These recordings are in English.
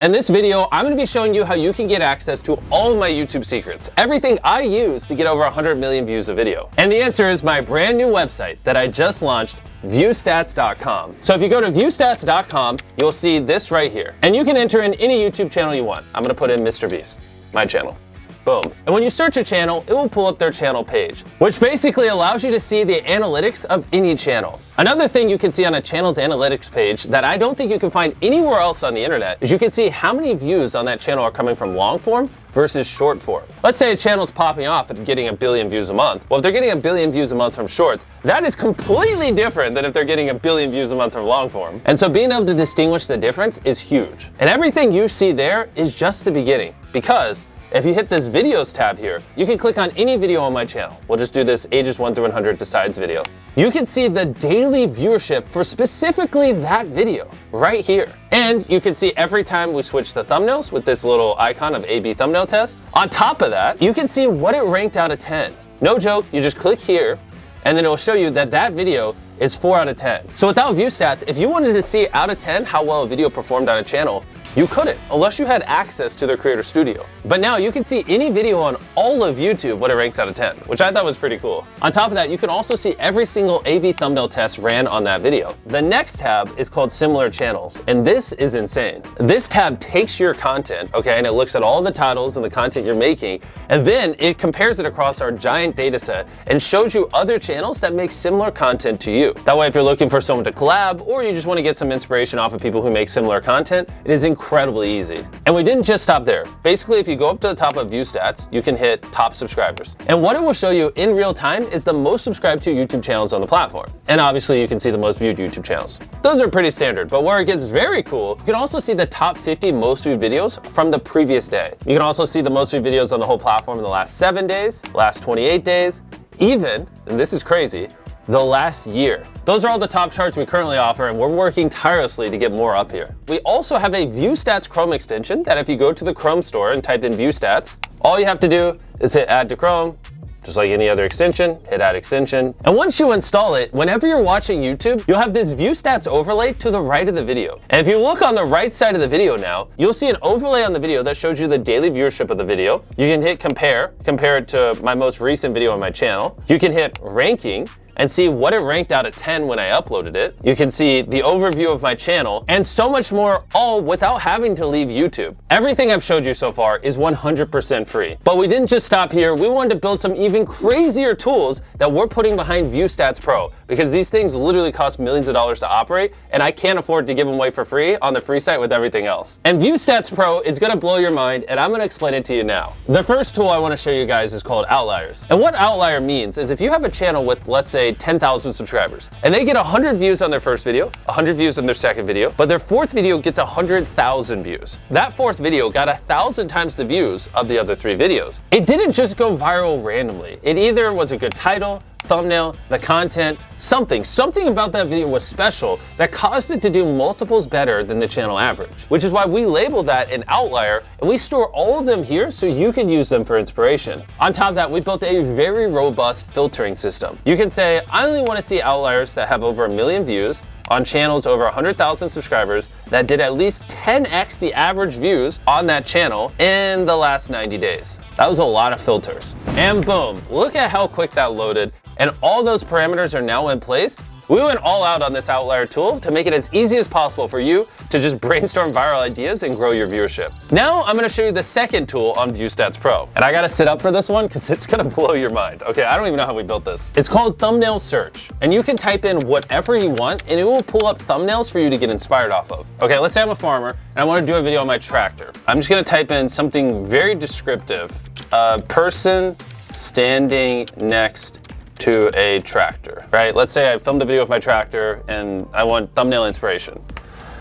In this video, I'm going to be showing you how you can get access to all of my YouTube secrets, everything I use to get over 100 million views a video. And the answer is my brand new website that I just launched, viewstats.com. So if you go to viewstats.com, you'll see this right here. And you can enter in any YouTube channel you want. I'm going to put in Mr. Beast, my channel. Boom. And when you search a channel, it will pull up their channel page, which basically allows you to see the analytics of any channel. Another thing you can see on a channel's analytics page that I don't think you can find anywhere else on the internet is you can see how many views on that channel are coming from long form versus short form. Let's say a channel's popping off and getting 1 billion views a month. Well, if they're getting 1 billion views a month from shorts, that is completely different than if they're getting 1 billion views a month from long form. And so being able to distinguish the difference is huge. And everything you see there is just the beginning, because if you hit this videos tab here, you can click on any video on my channel. We'll just do this ages 1 through 100 decides video. You can see the daily viewership for specifically that video right here. And you can see every time we switch the thumbnails with this little icon of A/B thumbnail test. On top of that, you can see what it ranked out of 10. No joke, you just click here and then it'll show you that that video is 4 out of 10. So without view stats, if you wanted to see out of 10 how well a video performed on a channel, you couldn't, unless you had access to their Creator Studio. But now you can see any video on all of YouTube what it ranks out of 10, which I thought was pretty cool. On top of that, you can also see every single A/B thumbnail test ran on that video. The next tab is called Similar Channels, and this is insane. This tab takes your content, okay, and it looks at all the titles and the content you're making, and then it compares it across our giant data set and shows you other channels that make similar content to you. That way, if you're looking for someone to collab, or you just want to get some inspiration off of people who make similar content, it is incredibly easy. And we didn't just stop there. Basically, if you go up to the top of View Stats, you can hit top subscribers. And what it will show you in real time is the most subscribed to YouTube channels on the platform. And obviously you can see the most viewed YouTube channels. Those are pretty standard, but where it gets very cool, you can also see the top 50 most viewed videos from the previous day. You can also see the most viewed videos on the whole platform in the last 7 days, last 28 days, even, and this is crazy, the last year. Those are all the top charts we currently offer, and we're working tirelessly to get more up here. We also have a View Stats Chrome extension that if you go to the Chrome store and type in View Stats, all you have to do is hit Add to Chrome, just like any other extension, hit Add Extension. And once you install it, whenever you're watching YouTube, you'll have this View Stats overlay to the right of the video. And if you look on the right side of the video now, you'll see an overlay on the video that shows you the daily viewership of the video. You can hit compare it to my most recent video on my channel. You can hit ranking, and see what it ranked out of 10 when I uploaded it. You can see the overview of my channel and so much more, all without having to leave YouTube. Everything I've showed you so far is 100% free. But we didn't just stop here. We wanted to build some even crazier tools that we're putting behind View Stats Pro, because these things literally cost millions of dollars to operate, and I can't afford to give them away for free on the free site with everything else. And View Stats Pro is gonna blow your mind, and I'm gonna explain it to you now. The first tool I wanna show you guys is called Outliers. And what Outlier means is if you have a channel with, let's say, 10,000 subscribers, and they get 100 views on their first video, 100 views on their second video, but their fourth video gets 100,000 views. That fourth video got 1,000 times the views of the other 3 videos. It didn't just go viral randomly. It either was a good title, thumbnail, the content, something about that video was special that caused it to do multiples better than the channel average, which is why we label that an outlier, and we store all of them here so you can use them for inspiration. On top of that, we built a very robust filtering system. You can say, I only want to see outliers that have over 1 million views on channels over 100,000 subscribers that did at least 10x the average views on that channel in the last 90 days. That was a lot of filters. And boom, look at how quick that loaded. And all those parameters are now in place. We went all out on this outlier tool to make it as easy as possible for you to just brainstorm viral ideas and grow your viewership. Now I'm gonna show you the second tool on View Stats Pro. And I gotta sit up for this one because it's gonna blow your mind. Okay, I don't even know how we built this. It's called Thumbnail Search. And you can type in whatever you want and it will pull up thumbnails for you to get inspired off of. Okay, let's say I'm a farmer and I wanna do a video on my tractor. I'm just gonna type in something very descriptive. A person standing next to a tractor, right? Let's say I filmed a video of my tractor and I want thumbnail inspiration.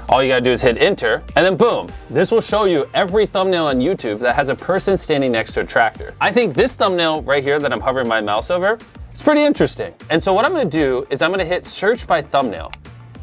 All you gotta do is hit enter, and then boom, this will show you every thumbnail on YouTube that has a person standing next to a tractor. I think this thumbnail right here that I'm hovering my mouse over is pretty interesting. And so what I'm gonna do is I'm gonna hit search by thumbnail.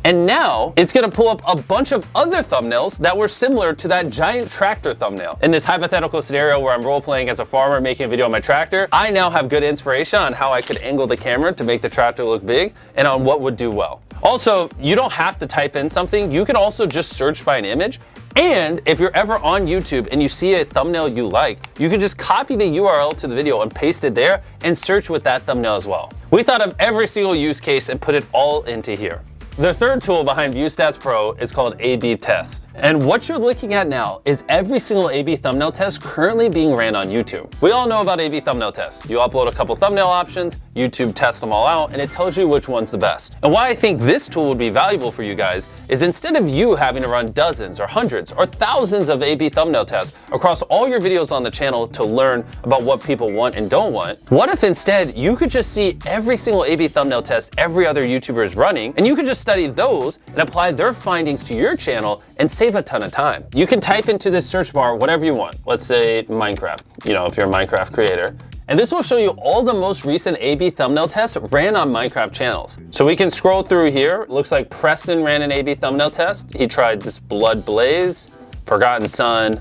And now it's gonna pull up a bunch of other thumbnails that were similar to that giant tractor thumbnail. In this hypothetical scenario where I'm role-playing as a farmer making a video on my tractor, I now have good inspiration on how I could angle the camera to make the tractor look big and on what would do well. Also, you don't have to type in something. You can also just search by an image And if you're ever on YouTube and you see a thumbnail you like, you can just copy the URL to the video and paste it there and search with that thumbnail as well. We thought of every single use case and put it all into here. The third tool behind ViewStats Pro is called A/B Test. And what you're looking at now is every single A/B thumbnail test currently being ran on YouTube. We all know about A/B thumbnail tests. You upload a couple thumbnail options, YouTube tests them all out, and it tells you which one's the best. And why I think this tool would be valuable for you guys is instead of you having to run dozens or hundreds or thousands of A/B thumbnail tests across all your videos on the channel to learn about what people want and don't want, what if instead you could just see every single A/B thumbnail test every other YouTuber is running, and you could just study those and apply their findings to your channel and save a ton of time. You can type into this search bar whatever you want. Let's say Minecraft, if you're a Minecraft creator. And this will show you all the most recent A/B thumbnail tests ran on Minecraft channels. So we can scroll through here. It looks like Preston ran an A/B thumbnail test. He tried this Blood Blaze, Forgotten Son,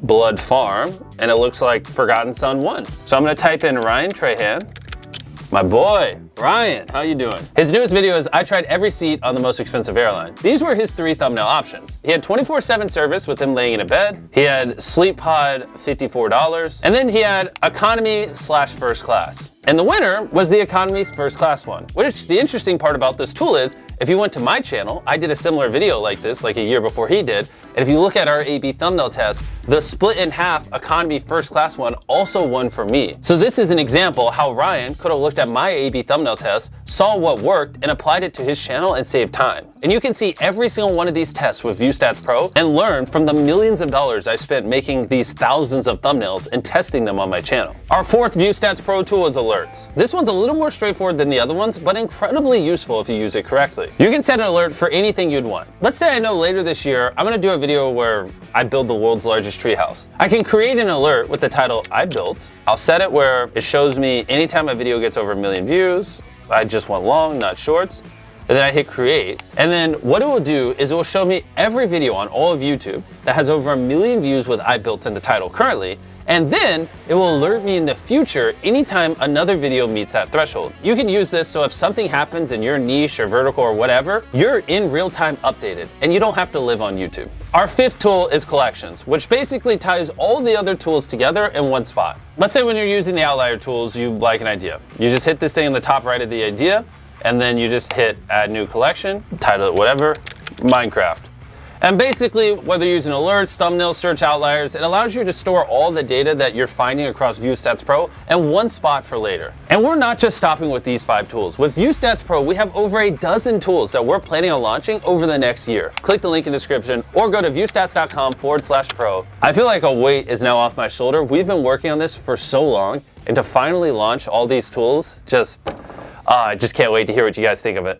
Blood Farm, and it looks like Forgotten Son won. So I'm gonna type in Ryan Trahan. My boy, Ryan, how you doing? His newest video is I tried every seat on the most expensive airline. These were his 3 thumbnail options. He had 24/7 service with him laying in a bed. He had Sleep Pod, $54. And then he had economy/first class. And the winner was the economy's first class one. Which the interesting part about this tool is, if you went to my channel, I did a similar video like this like a year before he did. And if you look at our A/B thumbnail test, the split in half economy first class one also won for me. So this is an example how Ryan could have looked at my A/B thumbnail test, saw what worked, and applied it to his channel and saved time. And you can see every single one of these tests with ViewStats Pro and learn from the millions of dollars I spent making these thousands of thumbnails and testing them on my channel. Our fourth ViewStats Pro tool is alerts. This one's a little more straightforward than the other ones, but incredibly useful if you use it correctly. You can set an alert for anything you'd want. Let's say I know later this year, I'm gonna do a video where I build the world's largest treehouse. I can create an alert with the title I built. I'll set it where it shows me anytime a video gets over 1 million views. I just want long, not shorts. And then I hit create. And then what it will do is it will show me every video on all of YouTube that has over 1 million views with I built in the title currently. And then it will alert me in the future anytime another video meets that threshold. You can use this so if something happens in your niche or vertical or whatever, you're in real time updated and you don't have to live on YouTube. Our fifth tool is collections, which basically ties all the other tools together in one spot. Let's say when you're using the outlier tools, you like an idea. You just hit this thing in the top right of the idea, and then you just hit add new collection, title it whatever, Minecraft. And basically, whether you're using alerts, thumbnails, search outliers, it allows you to store all the data that you're finding across ViewStats Pro in one spot for later. And we're not just stopping with these 5 tools. With ViewStats Pro, we have over a dozen tools that we're planning on launching over the next year. Click the link in the description or go to viewstats.com/pro. I feel like a weight is now off my shoulder. We've been working on this for so long, and to finally launch all these tools, I just can't wait to hear what you guys think of it.